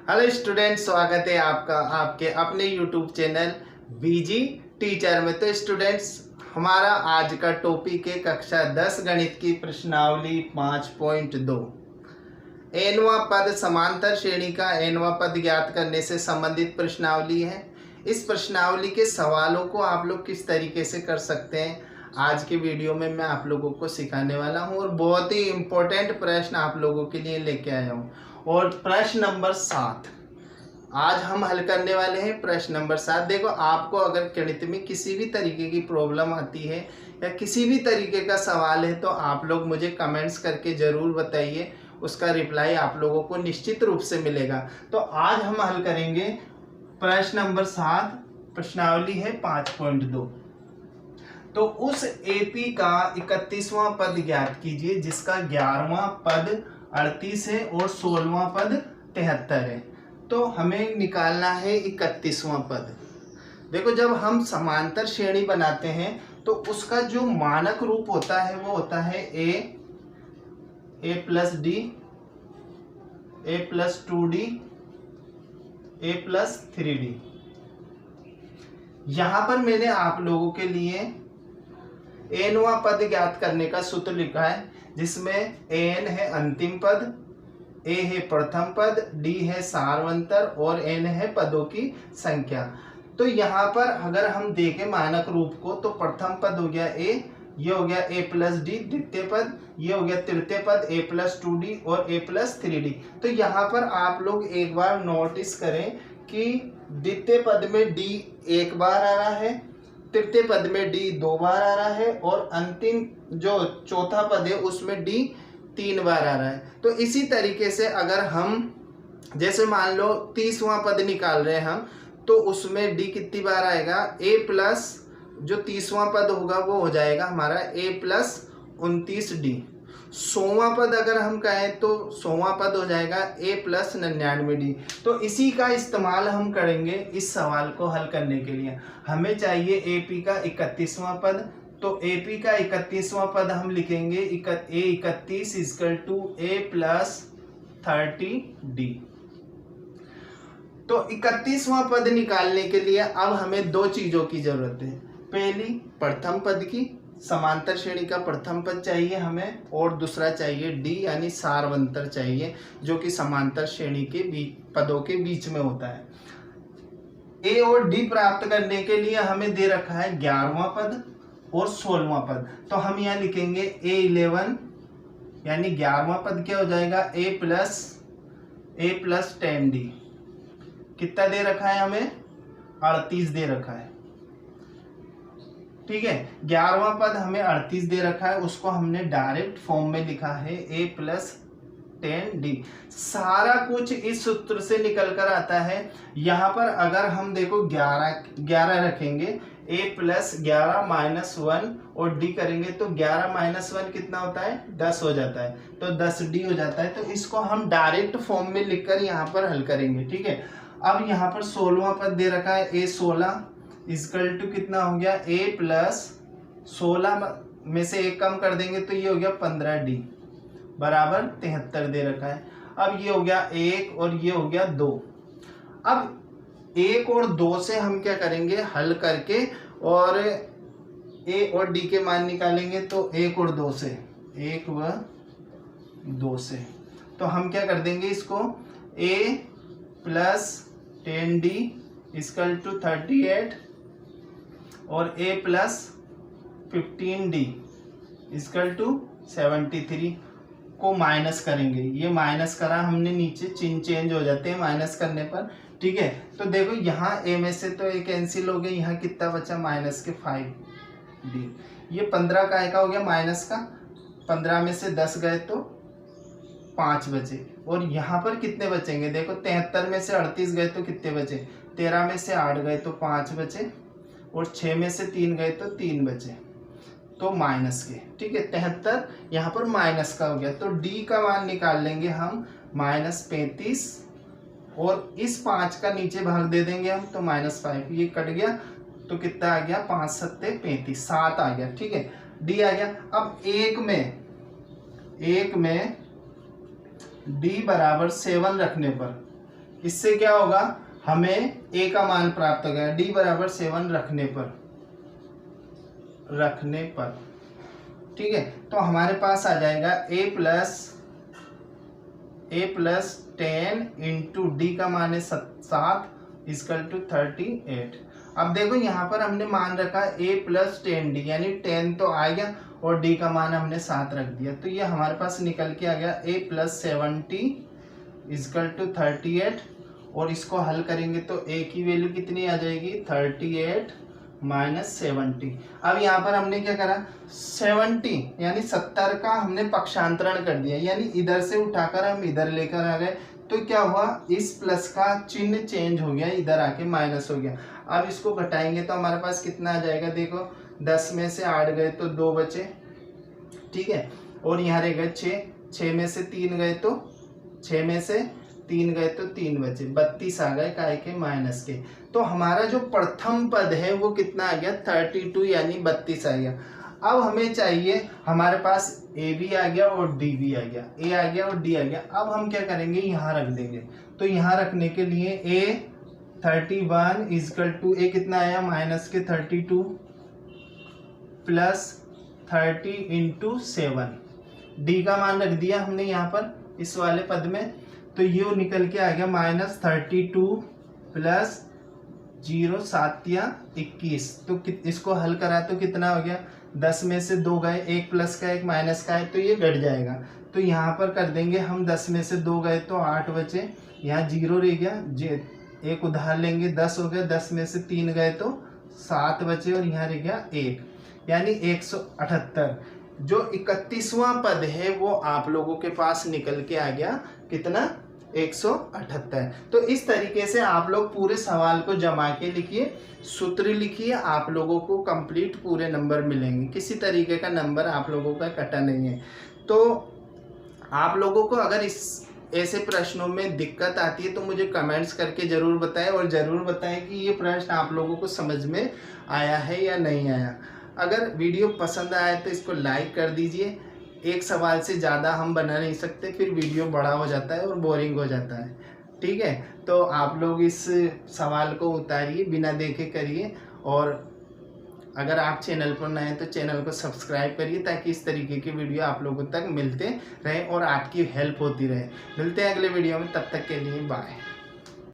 Hello student, स्वागत है आपका आपके अपने यूट्यूब चैनल बीजी टीचर में। तो स्टूडेंट्स, हमारा आज का टॉपिक है कक्षा 10 गणित की प्रश्नावली 5.2 एनवा पद समांतर श्रेणी का एनवा पद ज्ञात करने से संबंधित प्रश्नावली है। इस प्रश्नावली के सवालों को आप लोग किस तरीके से कर सकते हैं, आज के वीडियो में मैं आप लोगों को सिखाने वाला हूं और बहुत ही इम्पोर्टेंट प्रश्न आप लोगों के लिए लेके आया हूं। और प्रश्न नंबर 7 आज हम हल करने वाले हैं। प्रश्न नंबर 7 देखो, आपको अगर गणित में किसी भी तरीके की प्रॉब्लम आती है या किसी भी तरीके का सवाल है तो आप लोग मुझे कमेंट्स करके ज़रूर बताइए, उसका रिप्लाई आप लोगों को निश्चित रूप से मिलेगा। तो आज हम हल करेंगे प्रश्न नंबर 7, प्रश्नावली है 5.2। तो उस एपी का 31वां पद ज्ञात कीजिए जिसका 11वां पद 38 है और 16वां पद 73 है। तो हमें निकालना है 31वां पद। देखो, जब हम समांतर श्रेणी बनाते हैं तो उसका जो मानक रूप होता है वो होता है ए प्लस डी, ए प्लस 2d, ए प्लस 3d। यहां पर मैंने आप लोगों के लिए एनवा पद ज्ञात करने का सूत्र लिखा है, जिसमें एन है अंतिम पद, ए है प्रथम पद, डी है सारवंतर और एन है पदों की संख्या। तो यहाँ पर अगर हम देखें मानक रूप को तो प्रथम पद हो गया ए, ये हो गया ए प्लस डी द्वितीय पद, ये हो गया तृतीय पद ए प्लस 2d और ए प्लस 3d। तो यहाँ पर आप लोग एक बार नोटिस करें कि द्वितीय पद में डी एक बार आ रहा है, तृतीय पद में डी 2 बार आ रहा है और अंतिम जो चौथा पद है उसमें डी 3 बार आ रहा है। तो इसी तरीके से अगर हम जैसे मान लो 30वां पद निकाल रहे हैं हम, तो उसमें डी कितनी बार आएगा, ए प्लस जो 30वां पद होगा वो हो जाएगा हमारा ए प्लस 29d। 100वां पद अगर हम कहें तो 100वां पद हो जाएगा ए प्लस 99d। तो इसी का इस्तेमाल हम करेंगे इस सवाल को हल करने के लिए। हमें चाहिए एपी का 31वां पद, तो एपी का 31वां पद हम लिखेंगे a 31 equal to a plus 30d। तो 31वां पद निकालने के लिए अब हमें दो चीजों की जरूरत है। पहली प्रथम पद की, समांतर श्रेणी का प्रथम पद चाहिए हमें, और दूसरा चाहिए डी यानी सारवंतर चाहिए जो कि समांतर श्रेणी के पदों के बीच में होता है। ए और डी प्राप्त करने के लिए हमें दे रखा है 11वां पद और 16वां पद। तो हम यहाँ लिखेंगे A11 यानी 11वां पद क्या हो जाएगा ए प्लस 10d। कितना दे रखा है हमें, 38 दे रखा है। ठीक है, 11वां पद हमें 38 दे रखा है, उसको हमने डायरेक्ट फॉर्म में लिखा है ए प्लस 10d। सारा कुछ इस सूत्र से निकल कर आता है। यहाँ पर अगर हम देखो 11 रखेंगे, a प्लस 11 माइनस 1 और d करेंगे तो 11 माइनस 1 कितना होता है, 10 हो जाता है, तो 10d हो जाता है। तो इसको हम डायरेक्ट फॉर्म में लिखकर यहाँ पर हल करेंगे। ठीक है, अब यहाँ पर 16वां पद दे रखा है ए 16 इक्वल टू कितना हो गया, ए प्लस 16 में से एक कम कर देंगे तो ये हो गया 15d बराबर 73 दे रखा है। अब ये हो गया 1 और ये हो गया 2। अब 1 और 2 से हम क्या करेंगे, हल करके और ए और डी के मान निकालेंगे। तो 1 और 2 से, 1 व 2 से तो हम क्या कर देंगे इसको, ए प्लस 10d इक्वल टू 38 और ए प्लस 15d इक्वल टू 73 को माइनस करेंगे। ये माइनस करा हमने, नीचे चिन्ह चेंज हो जाते हैं माइनस करने पर। ठीक है, तो देखो यहाँ ए में से तो ए कैंसिल हो गया, यहाँ कितना बचा माइनस के 5d। ये 15 का हो गया माइनस का, 15 में से 10 गए तो 5 बचे। और यहाँ पर कितने बचेंगे, देखो 73 में से 38 गए तो कितने बचे, 13 में से 8 गए तो 5 बचे और 6 में से 3 गए तो 3 बचे, तो माइनस के। ठीक है, 73 यहाँ पर माइनस का हो गया। तो डी का मान निकाल लेंगे हम -35 और इस 5 का नीचे भाग दे देंगे हम, तो -5 ये कट गया तो कितना आ गया, 5 सत्ते 35, 7 आ गया। ठीक है, डी आ गया। अब एक में डी बराबर 7 रखने पर इससे क्या होगा, हमें a का मान प्राप्त हो गया, d बराबर 7 रखने पर। ठीक है, तो हमारे पास आ जाएगा a प्लस 10 इंटू डी का मान है 7 इजकल टू 38। अब देखो यहाँ पर हमने मान रखा a प्लस 10d, यानी 10 तो आ गया और d का मान हमने 7 रख दिया, तो ये हमारे पास निकल के आ गया a प्लस 70 इजकल टू 38। और इसको हल करेंगे तो a की वैल्यू कितनी आ जाएगी, 38 माइनस 70। अब यहाँ पर हमने क्या करा, 70 यानी 70 का हमने पक्षांतरण कर दिया, यानी इधर से उठाकर हम इधर लेकर आ गए, तो क्या हुआ, इस प्लस का चिन्ह चेंज हो गया, इधर आके माइनस हो गया। अब इसको घटाएंगे तो हमारे पास कितना आ जाएगा, देखो 10 में से 8 गए तो 2 बचे, ठीक है, और यहाँ रह गए 6 में से 3 गए तो 6 में से 3 गए तो 3 बचे, 32 आ गए काय के, माइनस के। तो हमारा जो प्रथम पद है वो कितना आ गया, 32 यानी 32 आ गया। अब हमें चाहिए, हमारे पास ए भी आ गया और डी भी आ गया, ए आ गया और डी आ गया। अब हम क्या करेंगे, यहाँ रख देंगे, तो यहाँ रखने के लिए ए 31 इजकल टू ए कितना आया, माइनस के 32 प्लस 30 इंटू 7, डी का मान रख दिया हमने यहाँ पर इस वाले पद में, तो ये निकल के आ गया माइनस 32 प्लस 0 7 या 21। तो इसको हल करा तो कितना हो गया, 10 में से 2 गए, एक प्लस का एक माइनस का है, तो ये घट जाएगा। तो यहाँ पर कर देंगे हम, 10 में से 2 गए तो 8 बचे, यहाँ 0 रह गया, एक उधार लेंगे, 10 हो गया, 10 में से 3 गए तो 7 बचे और यहाँ रह गया 1, यानी 178। जो 31वां पद है वो आप लोगों के पास निकल के आ गया, कितना, 178। तो इस तरीके से आप लोग पूरे सवाल को जमा के लिखिए, सूत्र लिखिए, आप लोगों को कंप्लीट पूरे नंबर मिलेंगे, किसी तरीके का नंबर आप लोगों का कटा नहीं है। तो आप लोगों को अगर इस ऐसे प्रश्नों में दिक्कत आती है तो मुझे कमेंट्स करके ज़रूर बताएं, और ज़रूर बताएं कि ये प्रश्न आप लोगों को समझ में आया है या नहीं आया। अगर वीडियो पसंद आए तो इसको लाइक कर दीजिए, एक सवाल से ज़्यादा हम बना नहीं सकते, फिर वीडियो बड़ा हो जाता है और बोरिंग हो जाता है, ठीक है। तो आप लोग इस सवाल को उतारिए, बिना देखे करिए, और अगर आप चैनल पर नए हैं तो चैनल को सब्सक्राइब करिए, ताकि इस तरीके की वीडियो आप लोगों तक मिलते रहे और आपकी हेल्प होती रहे। मिलते हैं अगले वीडियो में, तब तक के लिए बाय।